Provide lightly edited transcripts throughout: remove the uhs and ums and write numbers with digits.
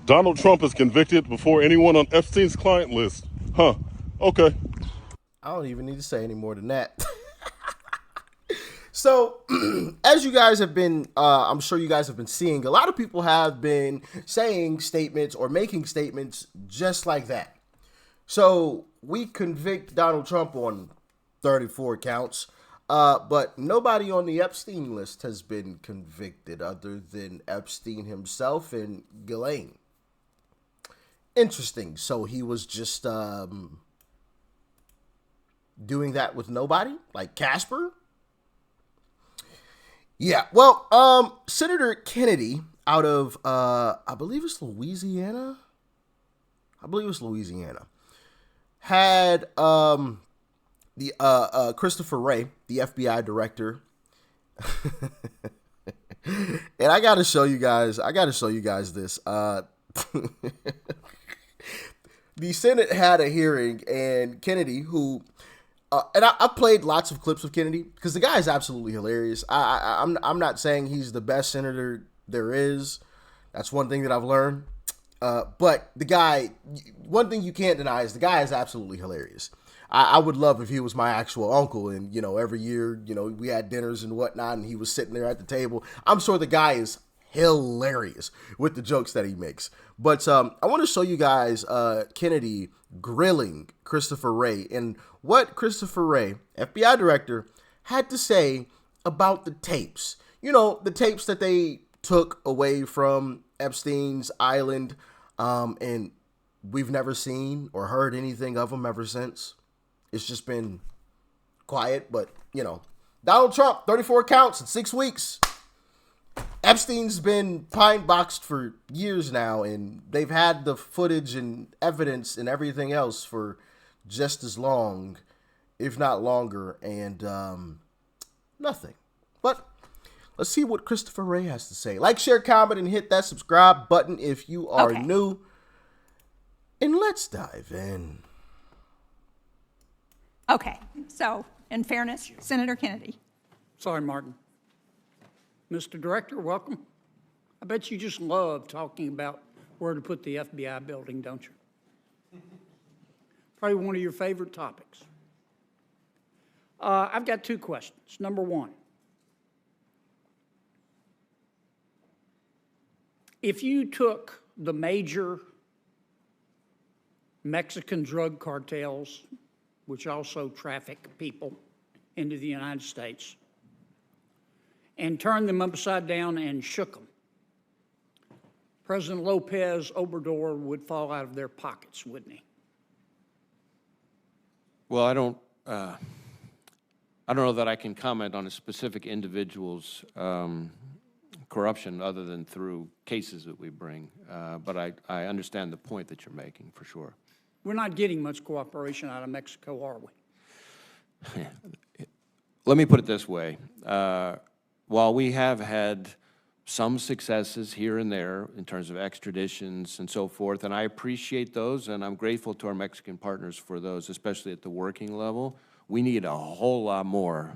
Donald Trump is convicted before anyone on Epstein's client list. Huh. Okay. I don't even need to say any more than that. So, as you guys have been, I'm sure you guys have been seeing, a lot of people have been saying statements or making statements just like that. So, we convict Donald Trump on 34 counts, but nobody on the Epstein list has been convicted other than Epstein himself and Ghislaine. Interesting. So, he was just doing that with nobody, like Casper. Yeah, well, Senator Kennedy out of I believe it's Louisiana. I believe it's Louisiana. Had the Christopher Wray, the FBI director, and I got to show you guys. I got to show you guys this. The Senate had a hearing, and Kennedy, who and I've played lots of clips of Kennedy because the guy is absolutely hilarious. I'm not saying he's the best senator there is. That's one thing that I've learned. But the guy, one thing you can't deny is the guy is absolutely hilarious. I would love if he was my actual uncle, and every year we had dinners and whatnot, and he was sitting there at the table. I'm sure the guy is hilarious with the jokes that he makes. But I want to show you guys Kennedy grilling Christopher Wray and what Christopher Wray, FBI director, had to say about the tapes. The tapes that they took away from Epstein's island, and we've never seen or heard anything of them ever since. It's just been quiet, but Donald Trump, 34 counts in 6 weeks. Epstein's been pine boxed for years now, and they've had the footage and evidence and everything else for just as long, if not longer, and nothing. But let's see what Christopher Wray has to say. Like, share, comment, and hit that subscribe button if you are Okay. new. And let's dive in. Okay. So, in fairness, Senator Kennedy. Sorry, Martin. Mr. Director, welcome. I bet you just love talking about where to put the FBI building, don't you? Probably one of your favorite topics. I've got 2 questions. Number 1, if you took the major Mexican drug cartels, which also traffic people into the United States, and turned them upside down and shook them, President Lopez Obrador would fall out of their pockets, wouldn't he? Well, I don't know that I can comment on a specific individual's corruption other than through cases that we bring, but I understand the point that you're making, for sure. We're not getting much cooperation out of Mexico, are we? Let me put it this way. While we have had some successes here and there in terms of extraditions and so forth, and I appreciate those, and I'm grateful to our Mexican partners for those, especially at the working level, we need a whole lot more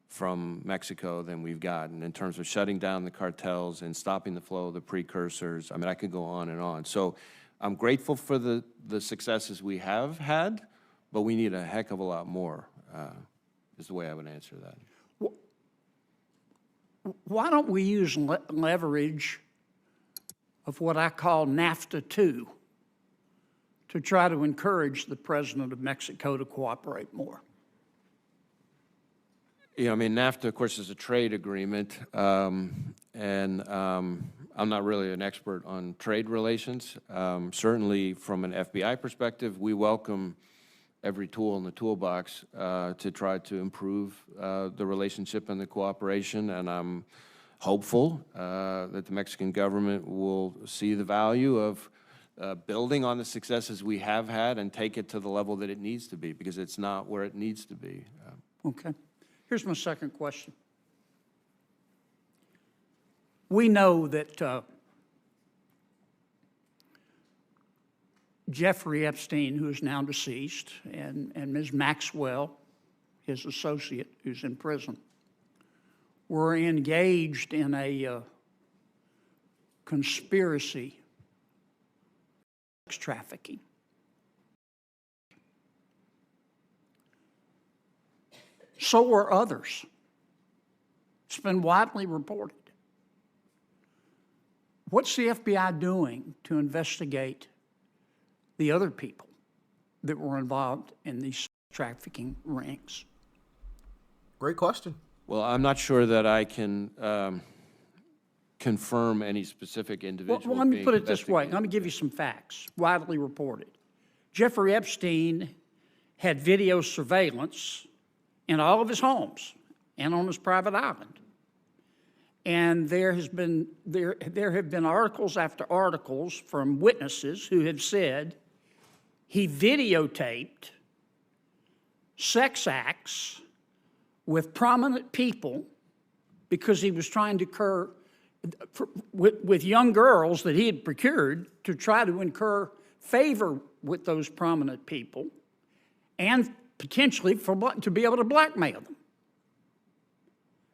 from Mexico than we've gotten in terms of shutting down the cartels and stopping the flow of the precursors. I mean, I could go on and on. So I'm grateful for the successes we have had, but we need a heck of a lot more, is the way I would answer that. Why don't we use leverage of what I call NAFTA 2 to try to encourage the president of Mexico to cooperate more? I mean, NAFTA, of course, is a trade agreement, and I'm not really an expert on trade relations. Certainly, from an FBI perspective, we welcome every tool in the toolbox to try to improve the relationship and the cooperation, and I'm hopeful that the Mexican government will see the value of building on the successes we have had and take it to the level that it needs to be, because it's not where it needs to be. Okay. Here's my second question. We know that Jeffrey Epstein, who is now deceased, and Ms. Maxwell, his associate, who's in prison, were engaged in a conspiracy trafficking. So are others. It's been widely reported. What's the FBI doing to investigate the other people that were involved in these trafficking rings? Great question. Well, I'm not sure that I can confirm any specific individual. Well, let me being put it this way. investigated. Let me give you some facts, widely reported. Jeffrey Epstein had video surveillance in all of his homes and on his private island. And there have been articles after articles from witnesses who have said he videotaped sex acts with prominent people because he was trying to incur with young girls that he had procured to try to incur favor with those prominent people and potentially to be able to blackmail them.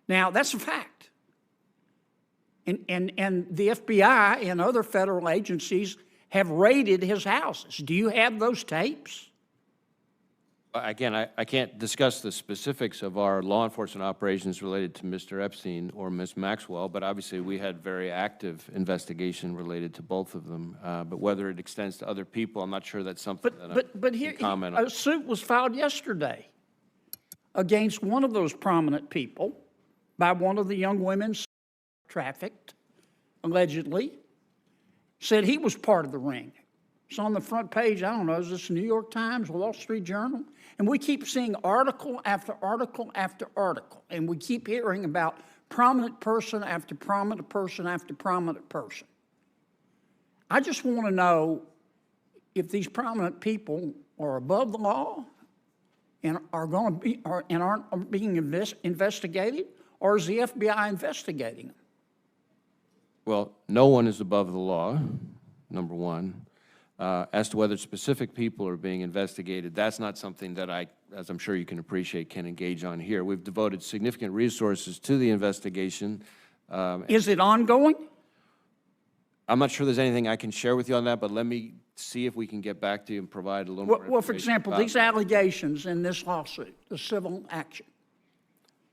Now, that's a fact. And the FBI and other federal agencies have raided his houses. Do you have those tapes? Again, I can't discuss the specifics of our law enforcement operations related to Mr. Epstein or Ms. Maxwell, but obviously we had very active investigation related to both of them. But whether it extends to other people, I'm not sure that's something that I Here, can comment on. a suit was filed yesterday against one of those prominent people by one of the young women trafficked, allegedly, said he was part of the ring. It's on the front page, I don't know, is this New York Times, Wall Street Journal? And we keep seeing article after article after article, and we keep hearing about prominent person after prominent person after prominent person. I just want to know if these prominent people are above the law and are going to be and aren't being investigated, or is the FBI investigating them? Well, no one is above the law, number one. As to whether specific people are being investigated, that's not something that I, as I'm sure you can appreciate, can engage on here. We've devoted significant resources to the investigation. Is it ongoing? I'm not sure there's anything I can share with you on that, but let me see if we can get back to you and provide a little more Well, for information example, about these that. allegations in this lawsuit, the civil action.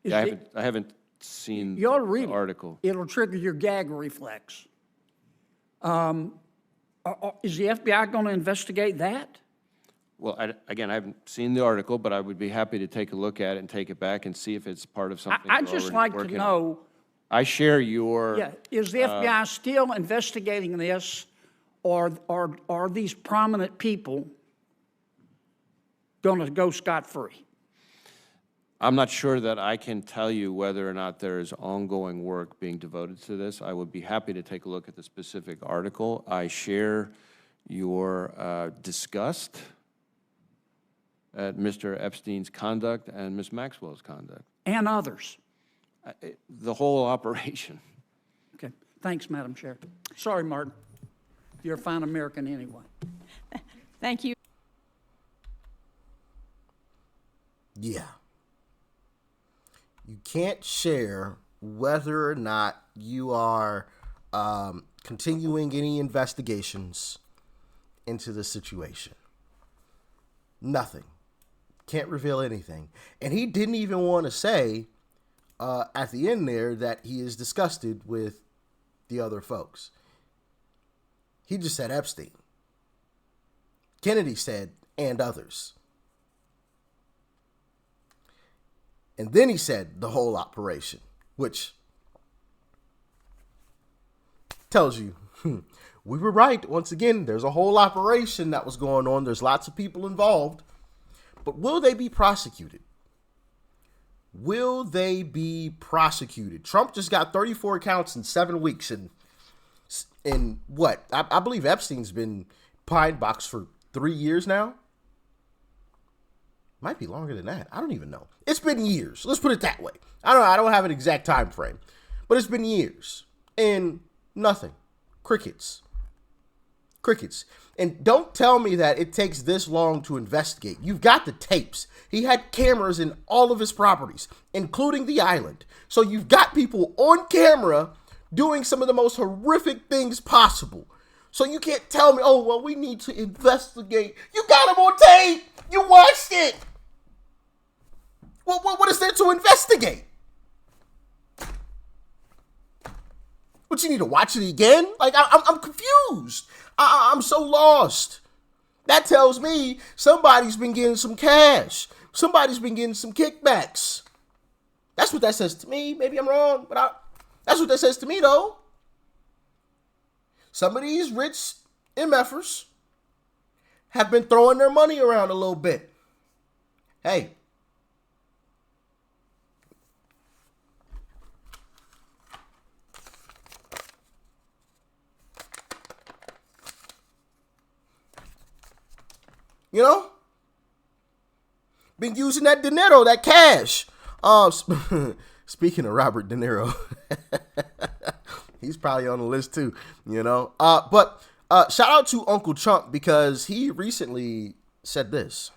Is Yeah, it- I haven't seen You ought to read the it. article. It'll trigger your gag reflex. Is the FBI going to investigate that? Well, again, I haven't seen the article, but I would be happy to take a look at it and take it back and see if it's part of something I'd we're just already like to working on. know, I share your. yeah, is the FBI still investigating this, or are these prominent people going to go scot-free? I'm not sure that I can tell you whether or not there is ongoing work being devoted to this. I would be happy to take a look at the specific article. I share your disgust at Mr. Epstein's conduct and Ms. Maxwell's conduct. And others. The whole operation. Okay, thanks, Madam Chair. Sorry, Martin. You're a fine American anyway. Thank you. Yeah. You can't share whether or not you are continuing any investigations into the situation. Nothing. Can't reveal anything. And he didn't even want to say at the end there that he is disgusted with the other folks. He just said Epstein. Kennedy said, and others. And then he said the whole operation, which tells you we were right. Once again, there's a whole operation that was going on. There's lots of people involved. But will they be prosecuted? Will they be prosecuted? Trump just got 34 counts in 7 weeks. And what? I believe Epstein's been pine box for 3 years now. Might be longer than that. I don't even know. It's been years. Let's put it that way. I don't have an exact time frame, but it's been years and nothing. Crickets. And don't tell me that it takes this long to investigate. You've got the tapes. He had cameras in all of his properties, including the island. So you've got people on camera doing some of the most horrific things possible. So you can't tell me, oh, well, we need to investigate. You got him on tape. You watched it. What is there to investigate? But you need to watch it again? Like, I'm confused. I'm so lost. That tells me somebody's been getting some cash. Somebody's been getting some kickbacks. That's what that says to me. Maybe I'm wrong, but that's what that says to me, though. Some of these rich MFers have been throwing their money around a little bit. Hey. You know? Been using that dinero, that cash. Speaking of Robert De Niro, he's probably on the list too, you know. But shout out to Uncle Trump because he recently said this.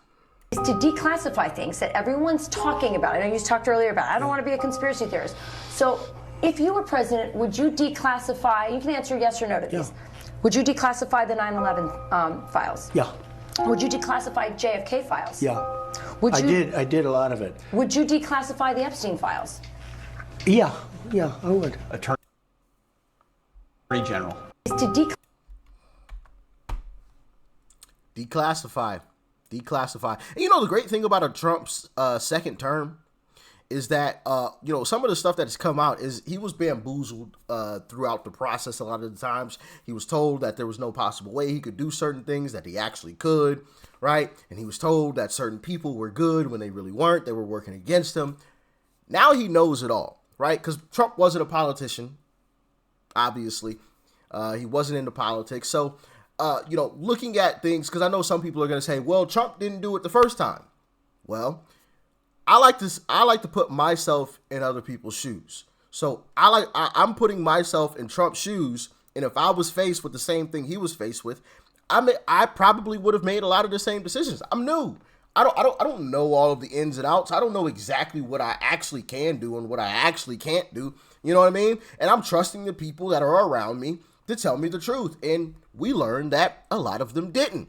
Is to declassify things that everyone's talking about. I know you talked earlier about it. I don't want to be a conspiracy theorist. So if you were president, would you declassify, you can answer yes or no to these. Yeah. Would you declassify the 9/11 files? Yeah. Would you declassify JFK files? Yeah. Would you, I did a lot of it. Would you declassify the Epstein files? Yeah, I would. Attorney General. Is to Declassify. And you know, the great thing about a Trump's second term is that, you know, some of the stuff that has come out is he was bamboozled throughout the process a lot of the times. He was told that there was no possible way he could do certain things that he actually could, right? And he was told that certain people were good when they really weren't. They were working against him. Now he knows it all, right? Because Trump wasn't a politician, obviously. He wasn't into politics. So, you know, looking at things, because I know some people are going to say, well, Trump didn't do it the first time. Well, I like to put myself in other people's shoes. So I'm putting myself in Trump's shoes, and if I was faced with the same thing he was faced with, I probably would have made a lot of the same decisions. I'm new. I don't know all of the ins and outs. I don't know exactly what I actually can do and what I actually can't do. You know what I mean? And I'm trusting the people that are around me to tell me the truth. And we learned that a lot of them didn't.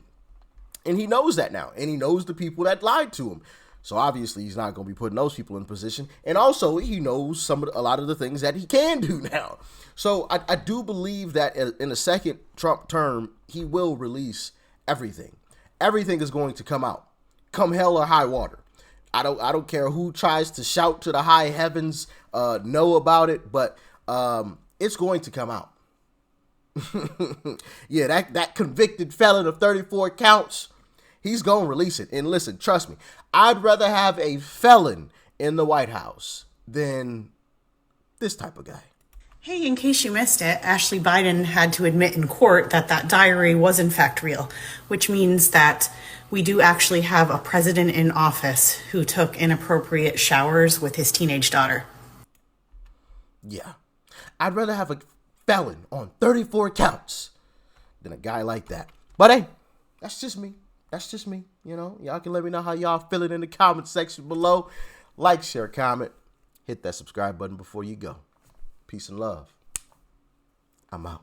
And he knows that now. And he knows the people that lied to him. So obviously he's not going to be putting those people in position. And also he knows a lot of the things that he can do now. So I do believe that in the second Trump term, he will release everything. Everything is going to come out, come hell or high water. I don't care who tries to shout to the high heavens, know about it, but it's going to come out. Yeah, that convicted felon of 34 counts, he's going to release it. And listen, trust me, I'd rather have a felon in the White House than this type of guy. Hey, in case you missed it, Ashley Biden had to admit in court that that diary was in fact real, which means that we do actually have a president in office who took inappropriate showers with his teenage daughter. Yeah, I'd rather have a felon on 34 counts than a guy like that. But hey, that's just me. That's just me. You know, y'all can let me know how y'all feeling in the comment section below. Like, share, comment, hit that subscribe button before you go. Peace and love. I'm out.